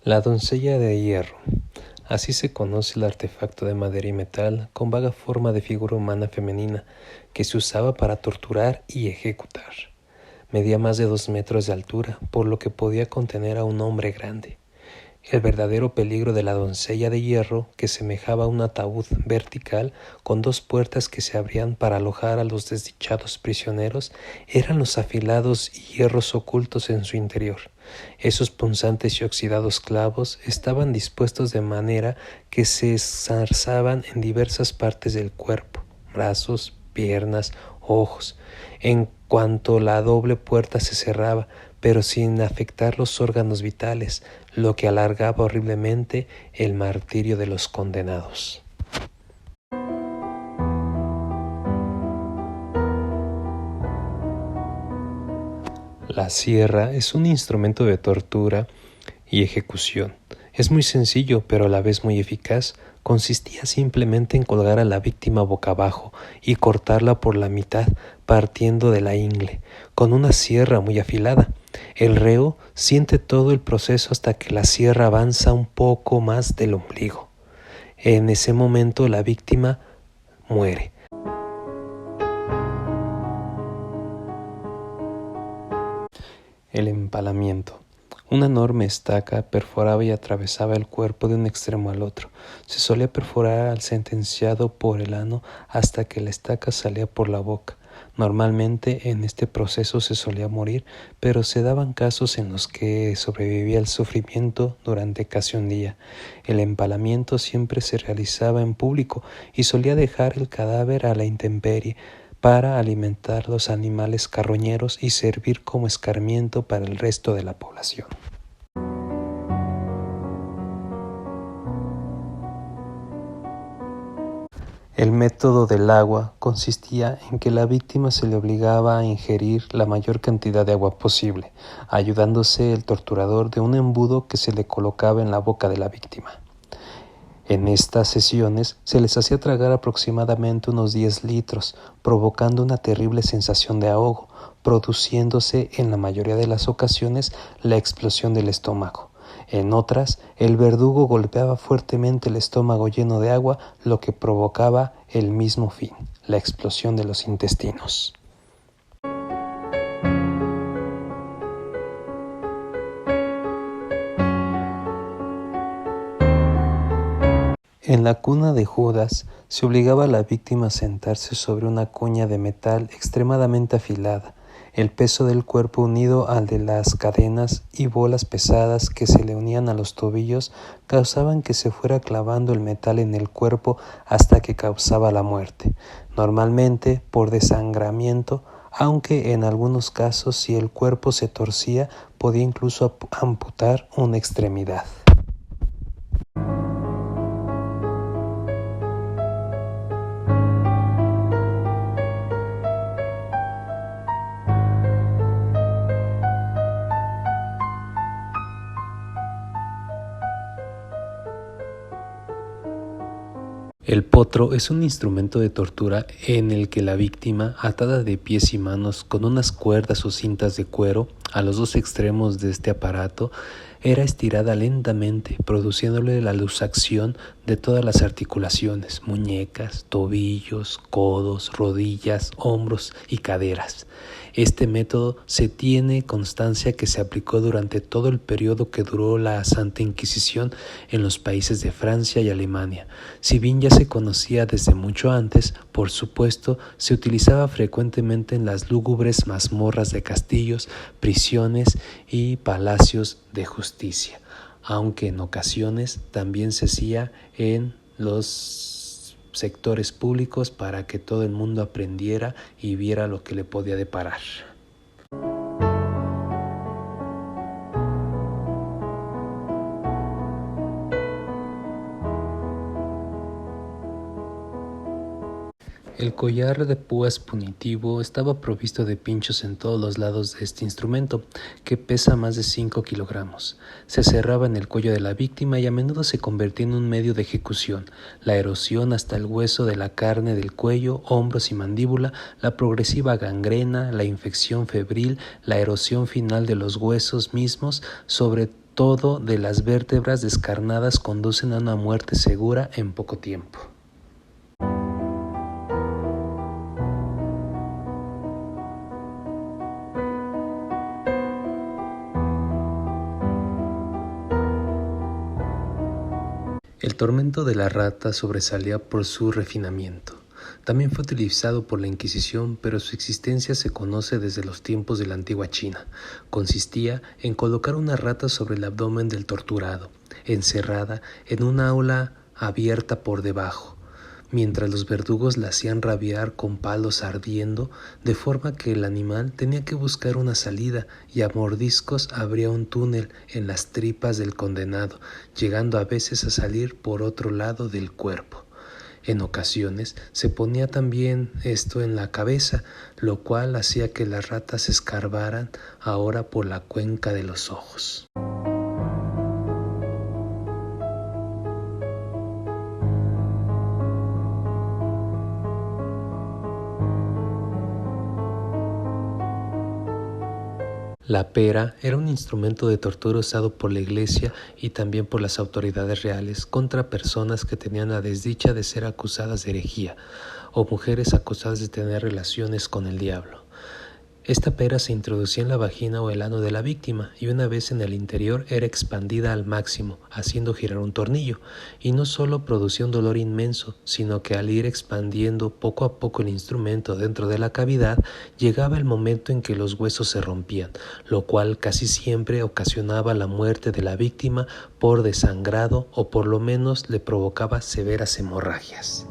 La doncella de hierro. Así se conoce el artefacto de madera y metal con vaga forma de figura humana femenina que se usaba para torturar y ejecutar. Medía más de 2 metros de altura, por lo que podía contener a un hombre grande. El verdadero peligro de la doncella de hierro, que semejaba un ataúd vertical con 2 puertas que se abrían para alojar a los desdichados prisioneros, eran los afilados hierros ocultos en su interior. Esos punzantes y oxidados clavos estaban dispuestos de manera que se enzarzaban en diversas partes del cuerpo, brazos, piernas, ojos, en cuanto la doble puerta se cerraba, pero sin afectar los órganos vitales, lo que alargaba horriblemente el martirio de los condenados. La sierra es un instrumento de tortura y ejecución. Es muy sencillo, pero a la vez muy eficaz. Consistía simplemente en colgar a la víctima boca abajo y cortarla por la mitad, partiendo de la ingle, con una sierra muy afilada. El reo siente todo el proceso hasta que la sierra avanza un poco más del ombligo. En ese momento la víctima muere. El empalamiento. Una enorme estaca perforaba y atravesaba el cuerpo de un extremo al otro. Se solía perforar al sentenciado por el ano hasta que la estaca salía por la boca. Normalmente en este proceso se solía morir, pero se daban casos en los que sobrevivía el sufrimiento durante casi un día. El empalamiento siempre se realizaba en público y solía dejar el cadáver a la intemperie para alimentar los animales carroñeros y servir como escarmiento para el resto de la población. El método del agua consistía en que la víctima se le obligaba a ingerir la mayor cantidad de agua posible, ayudándose el torturador de un embudo que se le colocaba en la boca de la víctima. En estas sesiones se les hacía tragar aproximadamente unos 10 litros, provocando una terrible sensación de ahogo, produciéndose en la mayoría de las ocasiones la explosión del estómago. En otras, el verdugo golpeaba fuertemente el estómago lleno de agua, lo que provocaba el mismo fin, la explosión de los intestinos. En la cuna de Judas se obligaba a la víctima a sentarse sobre una cuña de metal extremadamente afilada, el peso del cuerpo unido al de las cadenas y bolas pesadas que se le unían a los tobillos causaban que se fuera clavando el metal en el cuerpo hasta que causaba la muerte, normalmente por desangramiento, aunque en algunos casos si el cuerpo se torcía podía incluso amputar una extremidad. El potro es un instrumento de tortura en el que la víctima, atada de pies y manos con unas cuerdas o cintas de cuero a los 2 extremos de este aparato, era estirada lentamente, produciéndole la luxación de todas las articulaciones, muñecas, tobillos, codos, rodillas, hombros y caderas. Este método se tiene constancia que se aplicó durante todo el periodo que duró la Santa Inquisición en los países de Francia y Alemania. Si bien ya se conocía desde mucho antes, por supuesto, se utilizaba frecuentemente en las lúgubres mazmorras de castillos, prisiones y palacios de justicia, aunque en ocasiones también se hacía en los sectores públicos para que todo el mundo aprendiera y viera lo que le podía deparar. El collar de púas punitivo estaba provisto de pinchos en todos los lados de este instrumento, que pesa más de 5 kilogramos. Se cerraba en el cuello de la víctima y a menudo se convertía en un medio de ejecución. La erosión hasta el hueso de la carne del cuello, hombros y mandíbula, la progresiva gangrena, la infección febril, la erosión final de los huesos mismos, sobre todo de las vértebras descarnadas conducen a una muerte segura en poco tiempo. El tormento de la rata sobresalía por su refinamiento. También fue utilizado por la Inquisición, pero su existencia se conoce desde los tiempos de la antigua China. Consistía en colocar una rata sobre el abdomen del torturado, encerrada en una aula abierta por debajo, mientras los verdugos la hacían rabiar con palos ardiendo, de forma que el animal tenía que buscar una salida y a mordiscos abría un túnel en las tripas del condenado, llegando a veces a salir por otro lado del cuerpo. En ocasiones se ponía también esto en la cabeza, lo cual hacía que las ratas escarbaran ahora por la cuenca de los ojos. La pera era un instrumento de tortura usado por la Iglesia y también por las autoridades reales contra personas que tenían la desdicha de ser acusadas de herejía o mujeres acusadas de tener relaciones con el diablo. Esta pera se introducía en la vagina o el ano de la víctima y una vez en el interior era expandida al máximo, haciendo girar un tornillo, y no solo producía un dolor inmenso, sino que al ir expandiendo poco a poco el instrumento dentro de la cavidad, llegaba el momento en que los huesos se rompían, lo cual casi siempre ocasionaba la muerte de la víctima por desangrado o por lo menos le provocaba severas hemorragias.